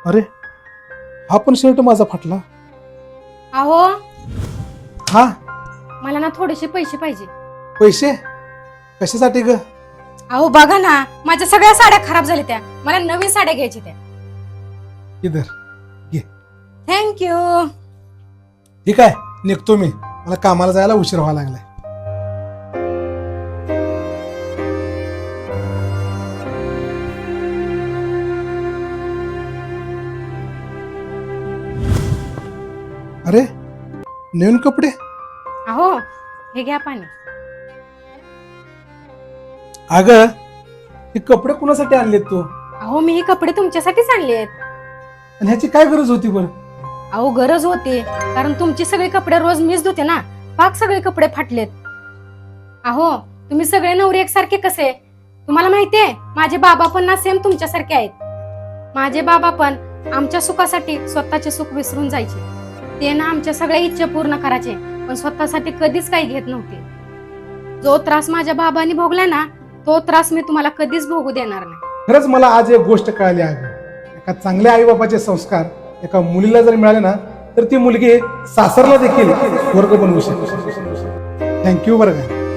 अरे हा पण शर्ट माझा फाटला. अहो हा मला ना थोडेसे पैसे पाहिजे. पैसे कशासाठी ग? अहो बघा ना, माझ्या सगळ्या साड्या खराब झाल्या, त्या मला नवीन साड्या घ्यायच्या त्या. इधर घे. थँक्यू. ठीक आहे, निघतो मी. मला कामाला जायला उशीर व्हायला लागलाय. अरे नवीन कपडे? अहो हे घ्या पाणी. अगं हे कपडे कुणासाठी आणलेत तू? अहो मी हे कपडे तुमच्यासाठीच आणले आहेत. आणि ह्याची काय गरज होती बरं? अहो गरज होती, कारण तुमचे सगळे कपडे रोज मीच धुते ना, पाक सगळे कपडे फाटलेत. अहो तुम्ही सगळे नवरे एकसारखे कसे? तुम्हाला माहितीये माझे बाबा पण ना सेम तुमच्यासारखे आहेत. माझे बाबा पण आमच्या सुखासाठी स्वतःचे सुख विसरून जायचे. ते ना आमच्या सगळ्या इच्छा पूर्ण करायचे, पण स्वतःसाठी कधीच काही घेत नव्हते. जो त्रास माझ्या बाबांनी भोगला ना, तो त्रास मी तुम्हाला कधीच भोगू देणार नाही. खरंच मला आज एक गोष्ट कळाली आहे. एका चांगल्या आई बाबाचे संस्कार एका मुलीला जर मिळाले ना, तर ती मुलगी सासरला देखील स्वर्ग बनवू शकते. थँक्यू बरं का.